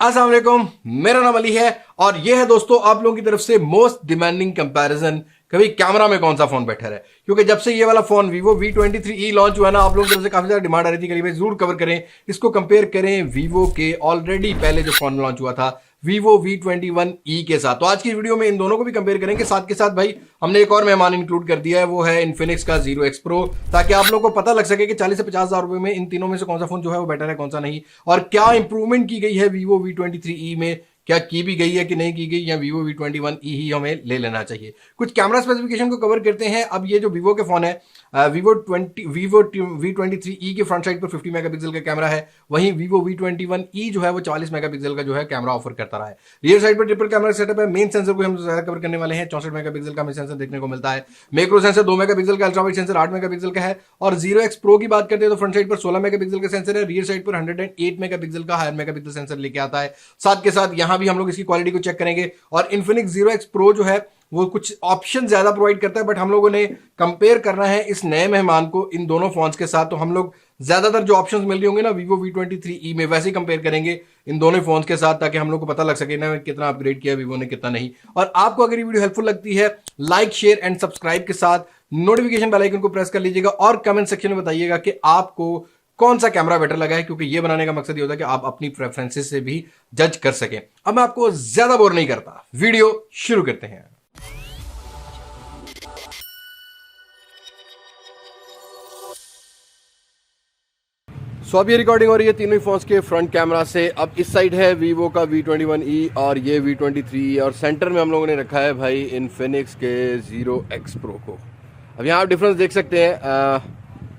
अस्सलाम वालेकुम, मेरा नाम अली है और ये है दोस्तों आप लोगों की तरफ से मोस्ट डिमांडिंग कंपैरिजन कभी कैमरा में कौन सा फोन बेटर है। क्योंकि जब से ये वाला फोन Vivo V23e लॉन्च हुआ ना, आप लोगों की तरफ से काफी ज्यादा डिमांड आ रही थी कि भाई जरूर कवर करें, इसको कंपेयर करें Vivo के ऑलरेडी पहले जो फोन लॉन्च हुआ था Vivo V21e के साथ। तो आज की वीडियो में इन दोनों को भी कंपेयर करेंगे। साथ के साथ भाई हमने एक और मेहमान इंक्लूड कर दिया है, वो है इन्फिनिक्स का Zero X Pro, ताकि आप लोगों को पता लग सके कि 40 से 50 हजार रुपए में इन तीनों में से कौन सा फोन जो है वो बेटर है, कौन सा नहीं, और क्या इंप्रूवमेंट की गई है Vivo V23e में, क्या की भी गई है कि नहीं की गई, या Vivo V21e ही हमें ले लेना चाहिए। कुछ कैमरा स्पेसिफिकेशन को कवर करते हैं। अब ये जो Vivo के फोन है, Vivo V23e के फ्रंट साइड पर 50 मेगापिक्सल का कैमरा है, वहीं Vivo V21e जो है वो 40 मेगापिक्सल का जो है कैमरा ऑफर करता रहा है। रियर साइड पर ट्रिपल कैमरा सेटअप है। मेन सेंसर को हम ज्यादा कवर करने वाले हैं, 64 मेगापिक्सल का हमें सेंसर देखने को मिलता है। मैक्रो सेंसर 2 मेगापिक्सल का, अल्ट्रावाइड सेंसर 8 मेगापिक्सल का है। और Zero X Pro की बात करते हैं तो फ्रंट साइड पर 16 मेगापिक्सल का सेंसर है, रियर साइड पर 108 मेगापिक्सल का हायर मेगापिक्सल सेंसर लेके आता है। साथ के साथ यहां भी हम लोग इसकी क्वालिटी को चेक करेंगे। और इन्फिनिक्स Zero X Pro जो है वो कुछ ऑप्शन ज्यादा प्रोवाइड करता है, बट हम लोगों ने कंपेयर करना है इस नए मेहमान को इन दोनों फोन्स के साथ। तो हम लोग ज्यादातर जो ऑप्शंस मिल रही होंगे ना Vivo V23e में, वैसे ही कंपेयर करेंगे इन दोनों फोन्स के साथ, ताकि हम लोग को पता लग सके ना कितना अपग्रेड किया Vivo ने, कितना नहीं। और आपको अगर ये वीडियो हेल्पफुल लगती है, लाइक शेयर एंड सब्सक्राइब के साथ नोटिफिकेशन बेल आइकन को प्रेस कर लीजिएगा और कमेंट सेक्शन में बताइएगा कि आपको कौन सा कैमरा बेटर लगा है, क्योंकि ये बनाने का मकसद ये होता है कि आप अपनी प्रेफरेंसेस से भी जज कर सकें। अब मैं आपको ज्यादा बोर नहीं करता, वीडियो शुरू करते हैं। अब ये रिकॉर्डिंग हो रही है तीनों ही फोन्स के फ्रंट कैमरा से। अब इस साइड है Vivo का V21e और ये V23e, और सेंटर में हम लोगों ने रखा है भाई इन्फिनिक्स के Zero X Pro को। अब यहाँ आप डिफरेंस देख सकते हैं,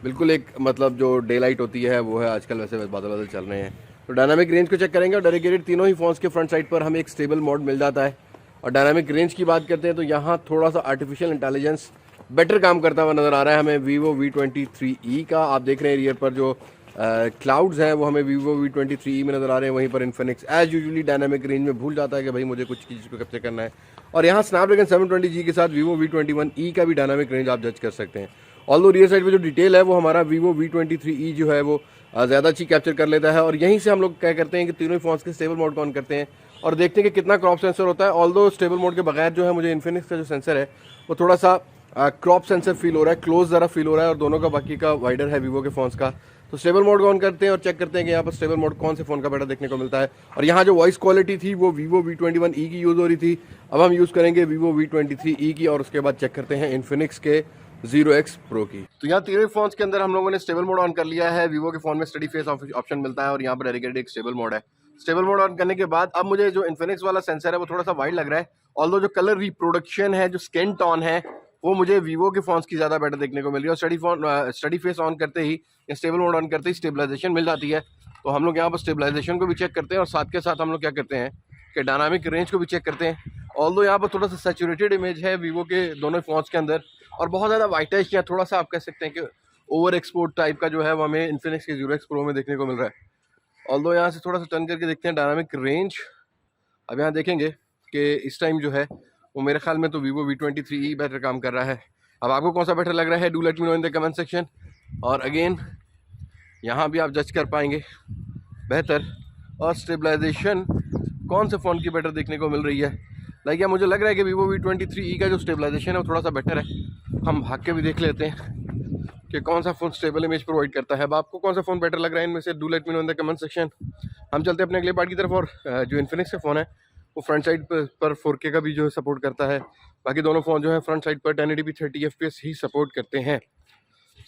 बिल्कुल एक मतलब जो डे लाइट होती है वो है, आजकल वैसे बादल बादल चल रहे हैं। तो डायनामिक रेंज को चेक करेंगे और डेडिकेटेड तीनों ही फोन्स के फ्रंट साइड पर हमें एक स्टेबल मोड मिल जाता है। और डायनामिक रेंज की बात करते हैं तो यहाँ थोड़ा सा आर्टिफिशियल इंटेलिजेंस बेटर काम करता हुआ नजर आ रहा है हमें Vivo V23e का। आप देख रहे हैं रियर पर जो क्लाउड्स हैं वो हमें Vivo V23e में नजर आ रहे हैं। वहीं पर Infinix as usually dynamic range में भूल जाता है कि भाई मुझे कुछ चीज़ को कैप्चर करना है। और यहाँ स्नैपड्रैगन 720G के साथ Vivo V21e का भी डायनामिक रेंज आप जज कर सकते हैं। ऑल्दो रियर साइड पे जो डिटेल है वो हमारा Vivo V23e जो है वो ज़्यादा अच्छी कैप्चर कर लेता है। और यहीं से हम लोग क्या करते हैं कि तीनों फोन्स के स्टेबल मोड को ऑन करते हैं और देखते हैं कि कितना क्रॉप सेंसर होता है। ऑल्दो स्टेबल मोड के बगैर जो है मुझे इन्फिनिक्स का जो सेंसर है वो थोड़ा सा क्रॉप सेंसर फील हो रहा है, क्लोज ज़रा फील हो रहा है, और दोनों का बाकी का वाइडर है Vivo के फोन्स का। तो स्टेबल मोड को ऑन करते हैं और चेक करते हैं कि यहाँ पर स्टेबल मोड कौन से फोन का बेटर देखने को मिलता है। और यहाँ जो वॉइस क्वालिटी थी वो Vivo V21e की यूज़ हो रही थी, अब हम यूज़ करेंगे Vivo V23e की, और उसके बाद चेक करते हैं इन्फिनिक्स के Zero X Pro की। तो यहाँ तीनों फोन्स के अंदर हम लोगों ने स्टेबल मोड ऑन कर लिया है। Vivo के फोन में स्टडी फेस ऑप्शन मिलता है और यहाँ पर डेडिकेटेड एक स्टेबल मोड है। स्टेबल मोड ऑन करने के बाद अब मुझे जो इन्फिनिक्स वाला सेंसर है वो थोड़ा सा वाइड लग रहा है। ऑल्दो जो कलर रिप्रोडक्शन है, जो स्किन टोन है, वो मुझे Vivo के फोन्स की ज़्यादा बेटर देखने को मिल रही है। और स्टडी फेस ऑन करते ही या स्टेबल मोड ऑन करते ही स्टेबलाइजेशन मिल जाती है। तो हम लोग यहाँ पर स्टेबलाइजेशन को भी चेक करते हैं और साथ के साथ हम लोग क्या करते हैं कि डायनामिक रेंज को भी चेक करते हैं। ऑल्दो यहाँ पर थोड़ा सा सैचुरेटेड इमेज है Vivo के दोनों फोन्स के अंदर, और बहुत ज़्यादा वाइटिश या थोड़ा सा आप कह सकते हैं कि ओवर एक्सपोर्ट टाइप का जो है वो हमें इन्फिनिक्स के Zero X Pro में देखने को मिल रहा है। ऑल्दो यहाँ से थोड़ा सा टर्न करके देखते हैं डायनामिक रेंज। अब यहाँ देखेंगे कि इस टाइम जो है वो मेरे ख्याल में तो Vivo V23e बेटर काम कर रहा है। अब आपको कौन सा बेटर लग रहा है, do let me know in the comment section. और अगेन यहाँ भी आप जज कर पाएंगे बेहतर, और स्टेबलाइजेशन कौन से फ़ोन की बेटर देखने को मिल रही है। लाइक मुझे लग रहा है कि Vivo V23e का जो स्टेबलाइजेशन है वो थोड़ा सा बेटर है। हम भाग के भी देख लेते हैं कि कौन सा फ़ोन स्टेबल इमेज प्रोवाइड करता है। अब आपको कौन सा फ़ोन बेटर लग रहा है इनमें से, do let me know in the comment section. हम चलते हैं अपने अगले पार्ट की तरफ। और जो इन्फिनिक्स का फ़ोन है वो फ्रंट साइड पर 4K का भी जो है सपोर्ट करता है। बाकी दोनों फ़ोन जो है फ्रंट साइड पर 1080p 30 FPS ही सपोर्ट करते हैं।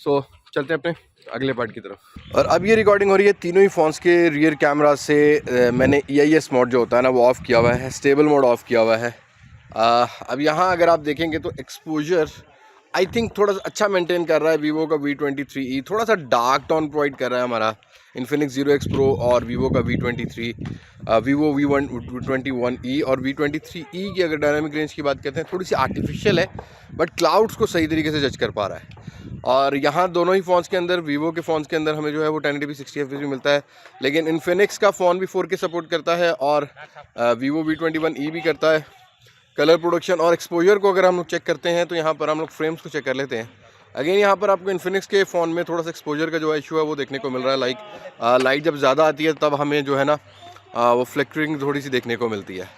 सो चलते हैं अपने अगले पार्ट की तरफ। और अब ये रिकॉर्डिंग हो रही है तीनों ही फोन्स के रियर कैमरा से। मैंने EIS मोड जो होता है ना वो ऑफ़ किया हुआ है, स्टेबल मोड ऑफ़ किया हुआ है। अब यहाँ अगर आप देखेंगे तो एक्सपोजर आई थिंक थोड़ा सा अच्छा मेंटेन कर रहा है Vivo का V23e। थोड़ा सा डार्क टोन प्रोवाइड कर रहा है हमारा इन्फिनिक्स Zero X Pro और Vivo का Vivo V21e। और V23e की अगर डायनामिक रेंज की बात करते हैं थोड़ी सी आर्टिफिशियल है, बट क्लाउड्स को सही तरीके से जज कर पा रहा है। और यहाँ दोनों ही फ़ोन्स के अंदर, Vivo के फ़ोन्स के अंदर हमें जो है वो 1080p 60 FPS भी मिलता है, लेकिन इन्फिनिक्स का फ़ोन भी 4K सपोर्ट करता है और Vivo V21e भी करता है। कलर प्रोडक्शन और एक्सपोजर को अगर हम लोग चेक करते हैं तो यहाँ पर हम लोग फ्रेम्स को चेक कर लेते हैं। अगेन यहाँ पर आपको इन्फिनिक्स के फ़ोन में थोड़ा सा एक्सपोजर का जो है इशू है वो देखने को मिल रहा है। लाइट जब ज़्यादा आती है तब हमें जो है ना वो फ्लिकरिंग थोड़ी सी देखने को मिलती है।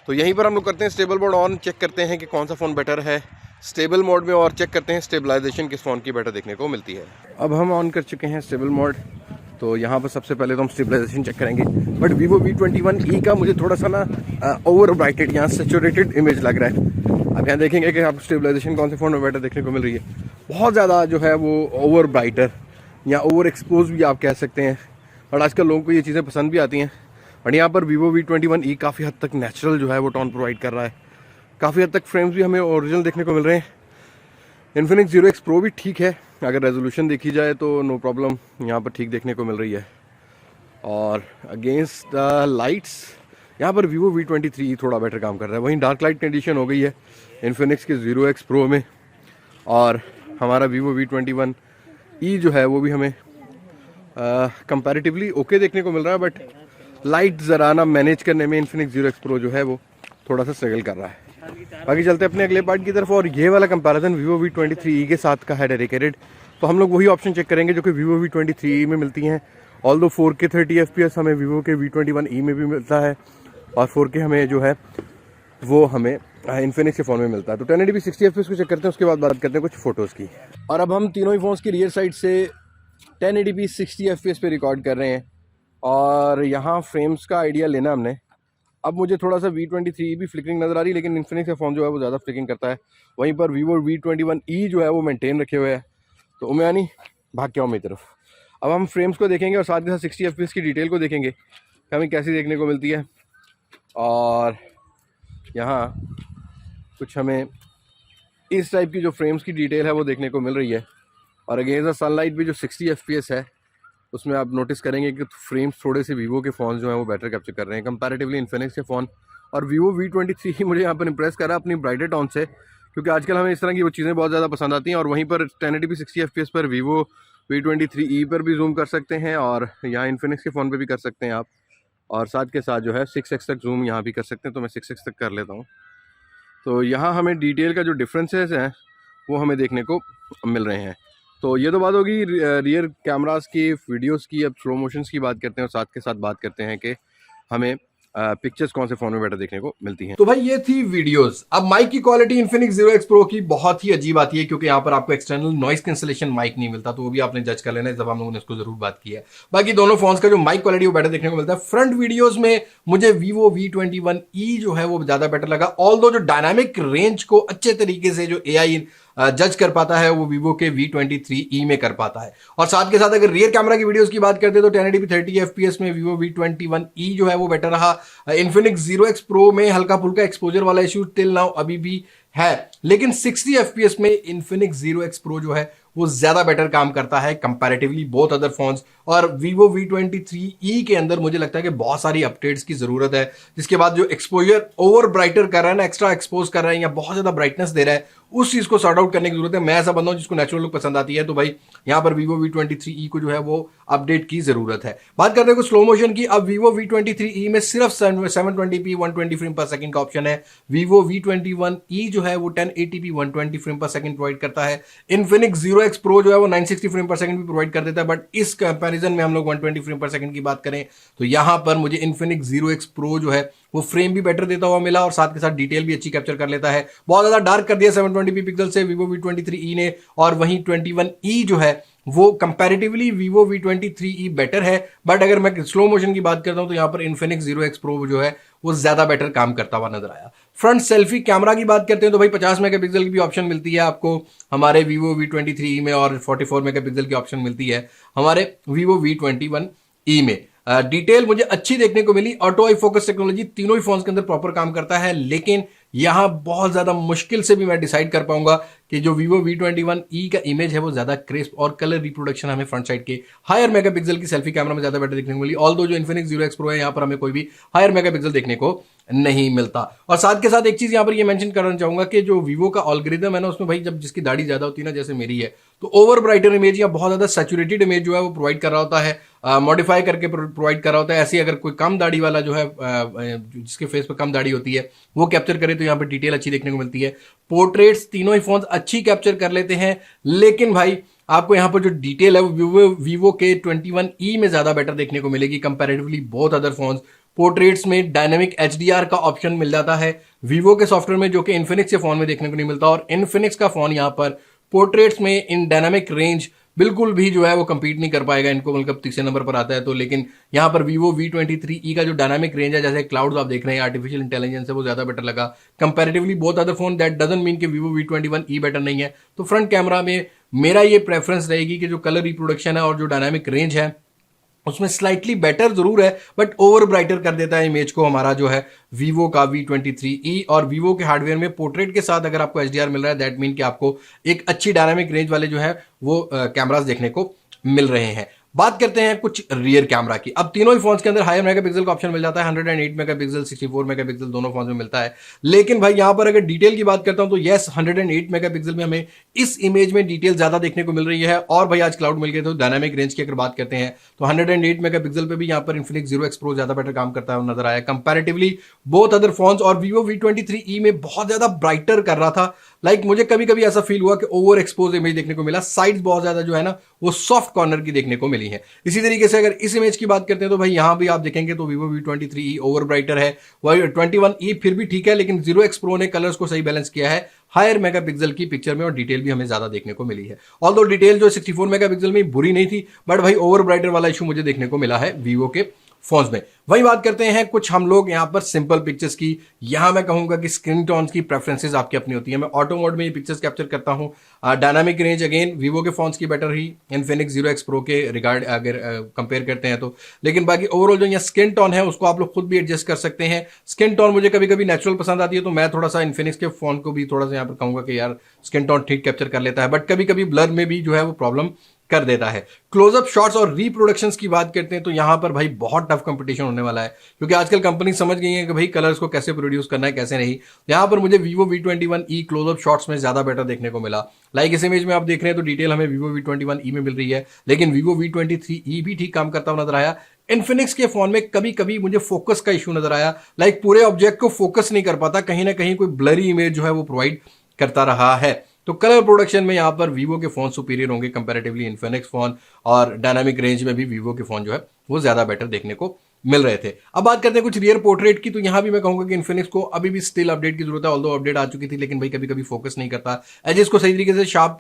तो यहीं पर हम लोग करते हैं स्टेबल मोड ऑन, चेक करते हैं कि कौन सा फ़ोन बेटर है स्टेबल मोड में, और चेक करते हैं स्टेबलाइजेशन किस फ़ोन की बेटर देखने को मिलती है। अब हम ऑन कर चुके हैं स्टेबल मोड, तो यहाँ पर सबसे पहले तो हम स्टेबलाइजेशन चेक करेंगे। बट Vivo V21e का मुझे थोड़ा सा ना ओवर ब्राइटेड, यहाँ सेचुरेटेड इमेज लग रहा है। अब यहाँ देखेंगे कि आप स्टेबलाइजेशन कौन से फ़ोन में बेटर देखने को मिल रही है। बहुत ज़्यादा जो है वो ओवर ब्राइटर या ओवर एक्सपोज भी आप कह सकते हैं, और आजकल लोगों को ये चीज़ें पसंद भी आती हैं। और यहाँ पर Vivo V21e काफ़ी हद तक नेचुरल जो है वो टोन प्रोवाइड कर रहा है। काफ़ी हद तक फ्रेम्स भी हमें ओरिजिनल देखने को मिल रहे हैं। Infinix Zero X Pro भी ठीक है, अगर रेजोल्यूशन देखी जाए तो नो प्रॉब्लम, यहाँ पर ठीक देखने को मिल रही है। और अगेंस्ट द लाइट्स यहाँ पर Vivo V23e थोड़ा बेटर काम कर रहा है। वहीं डार्क लाइट कंडीशन हो गई है Infinix के Zero X Pro में, और हमारा Vivo V21e जो है वो भी हमें कंपैरेटिवली ओके देखने को मिल रहा है। बट लाइट ज़रा ना मैनेज करने में Infinix Zero X Pro जो है वो थोड़ा सा स्ट्रगल कर रहा है। बाकी चलते हैं अपने अगले पार्ट की तरफ, और ये वाला कंपैरिजन Vivo V23e के साथ का है डेडिकेटेड। तो हम लोग वही ऑप्शन चेक करेंगे जो कि Vivo V23e में मिलती हैं। ऑल्दो 4K 30 FPS हमें Vivo के V21e में भी मिलता है, और 4K हमें जो है वो हमें Infinix के फ़ोन में मिलता है। तो 1080p 60 FPS को चेक करते हैं, उसके बाद बात करते हैं कुछ फ़ोटोज़ की। और अब हम तीनों ही फ़ोन्स की रियर साइड से 1080p 60 FPS पे रिकॉर्ड कर रहे हैं, और यहाँ फ्रेम्स का आइडिया लेना हमने। अब मुझे थोड़ा सा V23e भी फ्लिकरिंग नज़र आ रही है, लेकिन Infinix का फ़ोन जो है वो ज़्यादा फ्लिकरिंग करता है। वहीं पर Vivo V21e जो है वो मेंटेन रखे हुए है। तो उमयानी भाग के आओ मेरी तरफ। अब हम फ्रेम्स को देखेंगे और साथ के साथ 60 FPS की डिटेल को देखेंगे कि हमें कैसी देखने को मिलती है। और यहाँ कुछ हमें इस टाइप की जो फ्रेम्स की डिटेल है वो देखने को मिल रही है। और अगेंस्ट द सनलाइट भी जो 60 FPS है उसमें आप नोटिस करेंगे कि फ्रेम्स थोड़े से Vivo के फ़ोन जो हैं वो बेटर कैप्चर कर रहे हैं कंपैरेटिवली Infinix के फ़ोन। और Vivo V23 मुझे यहाँ पर इंप्रेस कर रहा है अपनी ब्राइटर टोन से, क्योंकि आजकल हमें इस तरह की वो चीज़ें बहुत ज़्यादा पसंद आती हैं। और वहीं पर 1080p 60 FPS पर Vivo V23e पर भी जूम कर सकते हैं, और यहाँ Infinix के फ़ोन पर भी कर सकते हैं आप। और साथ के साथ जो है 6x तक जूम यहाँ भी कर सकते हैं, तो मैं 6x तक कर लेता हूँ। तो यहाँ हमें डिटेल का जो डिफरेंसेस हैं वो हमें देखने को मिल रहे हैं। तो ये तो बात होगी रियर कैमरास की, वीडियोस की। अब स्लो मोशंस की बात करते हैं, और साथ के साथ बात करते हैं कि हमें पिक्चर्स कौन से फ़ोन में बेटर देखने को मिलती हैं। तो भाई ये थी वीडियोस। अब माइक की quality Infinix Zero X Pro की बहुत ही अजीब आती है, क्योंकि यहाँ पर आपको एक्सटर्नल नॉइस कैंसलेशन माइक नहीं मिलता, तो वो भी आपने जज कर लेना है जब हम लोगों ने इसको जरूर बात की है। बाकी दोनों फोन्स का जो माइक क्वालिटी वो बेटर देखने को मिलता है। फ्रंट वीडियोस में मुझे Vivo V21e जो है वो ज्यादा बेटर लगा, ऑल्दो जो डायनामिक रेंज को अच्छे तरीके से जो AI जज कर पाता है वो Vivo के V23e में कर पाता है। और साथ के साथ अगर रियर कैमरा की वीडियोस की बात करते हैं तो 1080p 30 FPS में Vivo V21e जो है वो बेटर रहा। Infinix Zero X Pro में हल्का फुल्का एक्सपोजर वाला इश्यू टिल नाउ अभी भी है, लेकिन 60 FPS में Infinix Zero X Pro जो है वो ज्यादा बेटर काम करता है कंपैरेटिवली बोथ अदर फोन्स। और Vivo V23e के अंदर मुझे लगता है कि बहुत सारी अपडेट्स की जरूरत है, जिसके बाद जो एक्सपोजर ओवर ब्राइटर कर रहा है ना, एक्स्ट्रा एक्सपोज कर रहा है या बहुत ज्यादा ब्राइटनेस दे रहा है, उस चीज को सॉर्ट आउट करने की जरूरत है। मैं ऐसा बंदा हूं जिसको नेचुरल लुक पसंद आती है, तो भाई यहाँ पर Vivo V23e को जो है वो अपडेट की जरूरत है। बात करते हैं कुछ स्लो मोशन की। अब Vivo V23e में सिर्फ 720p 120 फ्रेम पर सेकंड का ऑप्शन है। Vivo V21e जो है वो 1080p 120 फ्रेम पर सेकंड प्रोवाइड करता है। Infinix Zero X Pro जो है वो 960 फ्रेम पर सेकंड भी प्रोवाइड कर देता है, बट इस कंपैरिजन में हम लोग 120 फ्रेम पर सेकंड की बात करें तो यहां पर मुझे Infinix Zero X Pro जो है वो फ्रेम भी बेटर देता हुआ मिला, और साथ के साथ डिटेल भी अच्छी कैप्चर कर लेता है। बहुत ज्यादा डार्क कर दिया 720p पिक्सल से Vivo V23e ने, और वहीं 21e जो है वो कंपैरेटिवली Vivo V23e बेटर है। बट अगर मैं स्लो मोशन की बात करता हूं तो यहां पर Infinix Zero X Pro जो है वो ज्यादा बेटर काम करता हुआ नजर आया। फ्रंट सेल्फी कैमरा की बात करते हैं तो भाई 50 मेगापिक्सल की भी ऑप्शन मिलती है आपको हमारे Vivo V23e में, और 44 मेगापिक्सल की ऑप्शन मिलती है हमारे Vivo V21e में। डिटेल मुझे अच्छी देखने को मिली। ऑटो आई फोकस टेक्नोलॉजी तीनों ही फोन्स के अंदर प्रॉपर काम करता है, लेकिन यहां बहुत ज्यादा मुश्किल से भी मैं डिसाइड कर पाऊंगा कि जो Vivo V21e का इमेज है वो ज्यादा क्रिस्प और कलर रिप्रोडक्शन हमें फ्रंट साइड के हायर मेगापिक्सल की सेल्फी कैमरा में ज्यादा बेटर देखने को मिली। ऑल्दो जो Infinix Zero X Pro है यहां पर हमें कोई भी हायर मेगापिक्सल देखने को नहीं मिलता। और साथ के साथ एक चीज यहां पर ये मेंशन करना चाहूंगा कि जो Vivo का एल्गोरिथम है ना, उसमें भाई जब जिसकी दाढ़ी ज्यादा होती है ना, जैसे मेरी है, तो ओवर ब्राइटर इमेज या बहुत ज्यादा सैचुरेटेड इमेज जो है वो प्रोवाइड कर रहा होता है, मॉडिफाई करके प्रोवाइड कर रहा होता है। ऐसी अगर कोई कम दाढ़ी वाला जो है जिसके फेस पे कम दाढ़ी होती है वो कैप्चर करे तो यहाँ पर डिटेल अच्छी देखने को मिलती है। पोर्ट्रेट्स तीनों ही फोन अच्छी कैप्चर कर लेते हैं, लेकिन भाई आपको यहाँ पर जो डिटेल है वो Vivo के 21e में ज्यादा बेटर देखने को मिलेगी comparatively both other phones. Portraits में डायनेमिक HDR का ऑप्शन मिल जाता है वीवो के सॉफ्टवेयर में, जो कि इन्फिनिक्स के फोन में देखने को नहीं मिलता। और इन्फिनिक्स का फोन यहाँ पर पोर्ट्रेट्स में इन डायनामिक रेंज बिल्कुल भी जो है वो कंपीट नहीं कर पाएगा इनको, मतलब तीसरे नंबर पर आता है तो। लेकिन यहाँ पर Vivo V23e का जो डायनामिक रेंज है, जैसे क्लाउड्स आप देख रहे हैं, आर्टिफिशियल इंटेलिजेंस है, वो ज्यादा बेटर लगा comparatively both other phone. That doesn't mean कि Vivo V21e बेटर नहीं है। तो फ्रंट कैमरा में मेरा ये प्रेफरेंस रहेगी कि जो कलर रिप्रोडक्शन है और जो डायनामिक रेंज है उसमें स्लाइटली बेटर जरूर है, बट ओवर ब्राइटर कर देता है इमेज को हमारा जो है Vivo का V23e। और Vivo के हार्डवेयर में पोर्ट्रेट के साथ अगर आपको HDR मिल रहा है, दैट मीन कि आपको एक अच्छी डायनामिक रेंज वाले जो है वो कैमरास देखने को मिल रहे हैं। बात करते हैं कुछ रियर कैमरा की। अब तीनों ही फोन्स के अंदर हायर मेगापिक्सल का ऑप्शन मिल जाता है, 108 मेगापिक्सल, 64 मेगापिक्सल दोनों फोन्स में मिलता है। लेकिन भाई यहां पर अगर डिटेल की बात करता हूं तो यस, 108 मेगापिक्सल में हमें इस इमेज में डिटेल ज्यादा देखने को मिल रही है। और भाई आज क्लाउड मिल गए तो डायनामिक रेंज की अगर बात करते हैं तो 108 मेगापिक्सल पे भी यहां पर इन्फिनिक्स Zero X Pro ज्यादा बेटर काम करता है नजर आया कंपैरेटिवली बोथ अदर फोन्स। और Vivo V23e में बहुत ज्यादा ब्राइटर कर रहा था, लाइक मुझे कभी कभी ऐसा फील हुआ कि ओवर एक्सपोज इमेज देखने को मिला, साइड्स बहुत ज्यादा जो है ना वो सॉफ्ट कॉर्नर की देखने को मिली है। इसी तरीके से अगर इस इमेज की बात करते हैं तो भाई यहां भी आप देखेंगे तो Vivo V23e ओवर ब्राइटर है, वही 21e फिर भी ठीक है, लेकिन Zero X Pro ने कलर्स को सही बैलेंस किया है हायर मेगापिक्सल की पिक्चर में, और डिटेल भी हमें ज्यादा देखने को मिली है। ऑल्दो डिटेल जो 64 मेगापिक्सल में बुरी नहीं थी, बट भाई ओवर ब्राइटर वाला इशू मुझे देखने को मिला है Vivo के फोन्स में। वही बात करते हैं कुछ हम लोग यहां पर सिंपल पिक्चर्स की। यहां मैं कहूंगा कि स्क्रीन टोन्स की प्रेफरेंसेस आपकी अपनी होती है। मैं ऑटो मोड में ये पिक्चर्स कैप्चर करता हूं। डायनामिक रेंज अगेन Vivo के फोन्स की बेटर ही इन्फिनिक्स Zero X Pro के रिगार्ड अगर कंपेयर करते हैं तो। लेकिन बाकी ओवरऑल जो यहाँ स्किन टोन है उसको आप लोग खुद भी एडजस्ट कर सकते हैं। स्किन टोन मुझे कभी कभी नेचुरल पसंद आती है, तो मैं थोड़ा सा इन्फिनिक्स के फोन को भी थोड़ा सा यहाँ पर कहूंगा कि यार स्किन टोन ठीक कैप्चर कर लेता है, बट कभी कभी ब्लर में भी जो है वो प्रॉब्लम कर देता है। क्लोजअप शॉट्स और रिप्रोडक्शंस की बात करते हैं तो यहां पर भाई बहुत टफ कंपटीशन होने वाला है, क्योंकि आजकल कंपनी समझ गई है कि भाई कलर्स को कैसे प्रोड्यूस करना है कैसे नहीं। यहां पर मुझे Vivo V21e क्लोजअप शॉट्स में ज्यादा बेटर देखने को मिला। लाइक इस इमेज में आप देख रहे हैं तो डिटेल हमें Vivo V21e में मिल रही है, लेकिन Vivo V23e भी ठीक काम करता हुआ नजर आया। इन्फिनिक्स के फोन में कभी कभी मुझे फोकस का इशू नजर आया, लाइक पूरे ऑब्जेक्ट को फोकस नहीं कर पाता, कहीं ना कहीं कोई ब्लरी इमेज जो है वो प्रोवाइड करता रहा है। तो कलर प्रोडक्शन में यहां पर Vivo के फोन सुपीरियर होंगे कंपैरेटिवली इन्फिनिक्स फोन, और डायनामिक रेंज में भी Vivo के फोन जो है वो ज्यादा बेटर देखने को मिल रहे थे। अब बात करते हैं कुछ रियर पोर्ट्रेट की, तो यहां भी मैं कहूंगा कि इन्फिनिक्स को अभी भी स्टिल अपडेट की जरूरत है। ऑल्दो अपडेट आ चुकी थी, लेकिन भाई कभी कभी फोकस नहीं करता, एजेस को सही तरीके से शार्प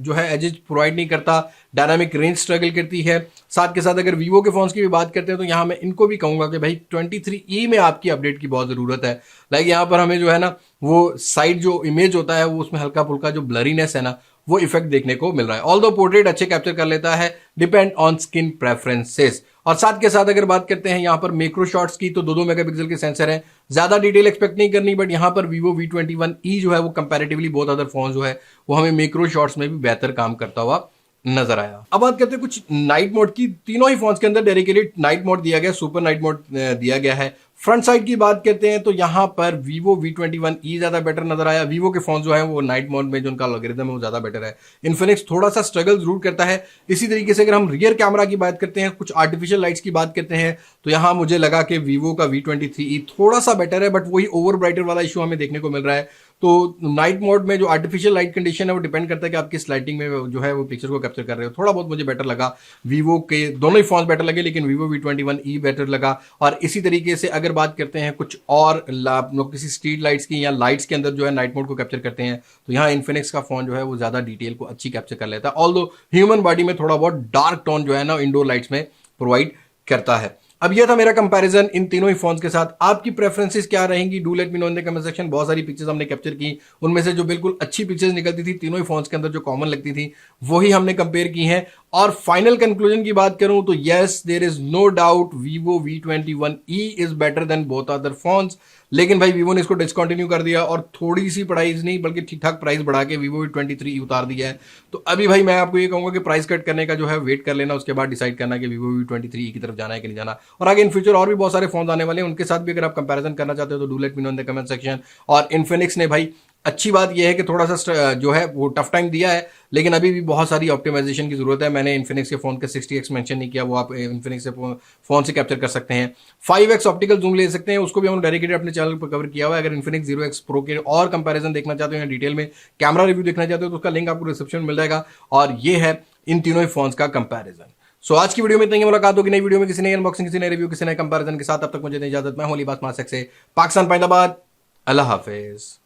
जो है एजेस प्रोवाइड नहीं करता, डायनामिक रेंज स्ट्रगल करती है। साथ के साथ अगर Vivo के फोन्स की भी बात करते हैं तो यहां मैं इनको भी कहूंगा कि भाई 23e में आपकी अपडेट की बहुत जरूरत है। लाइक यहां पर हमें जो है ना वो साइड जो इमेज होता है वो उसमें हल्का फुल्का जो ब्लरीनेस है ना वो इफेक्ट देखने को मिल रहा है। ऑल्दो पोर्ट्रेट अच्छे कैप्चर कर लेता है, डिपेंड ऑन स्किन प्रेफरेंसेस। और साथ के साथ अगर बात करते हैं यहां पर मैक्रो शॉट्स की, तो 2 मेगापिक्सल के सेंसर है, ज्यादा डिटेल एक्सपेक्ट नहीं करनी, बट यहां पर Vivo V21e जो है वो कंपैरेटिवली बहुत अदर फोन जो है वो हमें मैक्रो शॉट्स में भी बेहतर काम करता हुआ नजर आया। अब बात करते हैं कुछ नाइट मोड की। तीनों ही फोन्स के अंदर डेडिकेटेड नाइट मोड दिया गया, सुपर नाइट मोड दिया गया है। फ्रंट साइड की बात करते हैं तो यहां पर Vivo V21e ज्यादा बेटर नजर आया। Vivo के फोन जो है वो नाइट मोड में जो उनका एल्गोरिथम है वो ज्यादा बेटर है। इन्फिनिक्स थोड़ा सा स्ट्रगल जरूर करता है। इसी तरीके से अगर हम रियर कैमरा की बात करते हैं, कुछ आर्टिफिशियल लाइट्स की बात करते हैं, तो यहां मुझे लगा कि Vivo का V23e थोड़ा सा बेटर है, बट वही ओवर ब्राइटर वाला इशू हमें देखने को मिल रहा है। तो नाइट मोड में जो आर्टिफिशियल लाइट कंडीशन है वो डिपेंड करता है कि आपकी लाइटिंग में जो है वो पिक्चर को कैप्चर कर रहे हो। थोड़ा बहुत मुझे बेटर लगा, Vivo के दोनों ही फोन बेटर लगे, लेकिन Vivo V21e बेटर लगा। और इसी तरीके से अगर बात करते हैं कुछ और किसी स्ट्रीट लाइट्स की या लाइट्स के अंदर जो है नाइट मोड को कैप्चर करते हैं, तो यहाँ इन्फिनिक्स का फोन जो है वो ज्यादा डिटेल को अच्छी कैप्चर कर लेता है। ऑल्दो ह्यूमन बॉडी में थोड़ा बहुत डार्क टोन जो है ना इंडोर लाइट्स में प्रोवाइड करता है। अब यह था मेरा कंपैरिजन इन तीनों ही फोन्स के साथ। आपकी प्रेफरेंसेस क्या रहेंगी, do let me know in the comment section. बहुत सारी पिक्चर्स हमने कैप्चर की, उनमें से जो बिल्कुल अच्छी पिक्चर्स निकलती थी तीनों ही फोन्स के अंदर जो कॉमन लगती थी वही हमने कंपेयर की हैं। और फाइनल कंक्लूजन की बात करूं तो yes, there is no doubt Vivo V21e is better than both other phones. लेकिन भाई Vivo ने इसको डिसकंटिन्यू कर दिया और थोड़ी सी प्राइस नहीं बल्कि ठीक ठाक प्राइस बढ़ा के Vivo V23e उतार दिया है। तो अभी भाई मैं आपको ये कहूंगा कि प्राइस कट करने का जो है वेट कर लेना, उसके बाद डिसाइड करना कि Vivo V23e की तरफ जाना है कि नहीं जाना। और आगे इन फ्यूचर और भी बहुत सारे फोन आने वाले हैं, उनके साथ भी अगर आप कंपैरिजन करना चाहते हो तो do let me know in the comment section. और इन्फिनिक्स ने भाई अच्छी बात यह है कि थोड़ा सा जो है वो टफ टाइम दिया है, लेकिन अभी भी बहुत सारी ऑप्टिमाइजेशन की जरूरत है। मैंने इन्फिनिक्स के फोन के 60x मेंशन नहीं किया, वो आप इन्फिनिक्स से फोन से कैप्चर कर सकते हैं। 5x ऑप्टिकल जूम ले सकते हैं, उसको भी हमने डेडिकेटेड अपने चैनल पर कवर किया हुआ है। अगर इन्फिनिक्स Zero X Pro के और कंपैरिजन देखना चाहते हो या डिटेल में कैमरा रिव्यू देखना चाहते हो तो उसका लिंक आपको डिस्क्रिप्शन में मिल जाएगा। और ये है इन तीनों ही फोन्स का कंपैरिजन। सो आज की वीडियो में इतनी ही, मुलाकात होगी नई वीडियो में किसी नई अनबॉक्सिंग, किसी नई रिव्यू, किसी नए कंपैरिजन के साथ। तब तक मुझे इजाजत, मैं हूं लिबास मासक से पाकिस्तान पैदाबाद। अल्लाह हाफिज।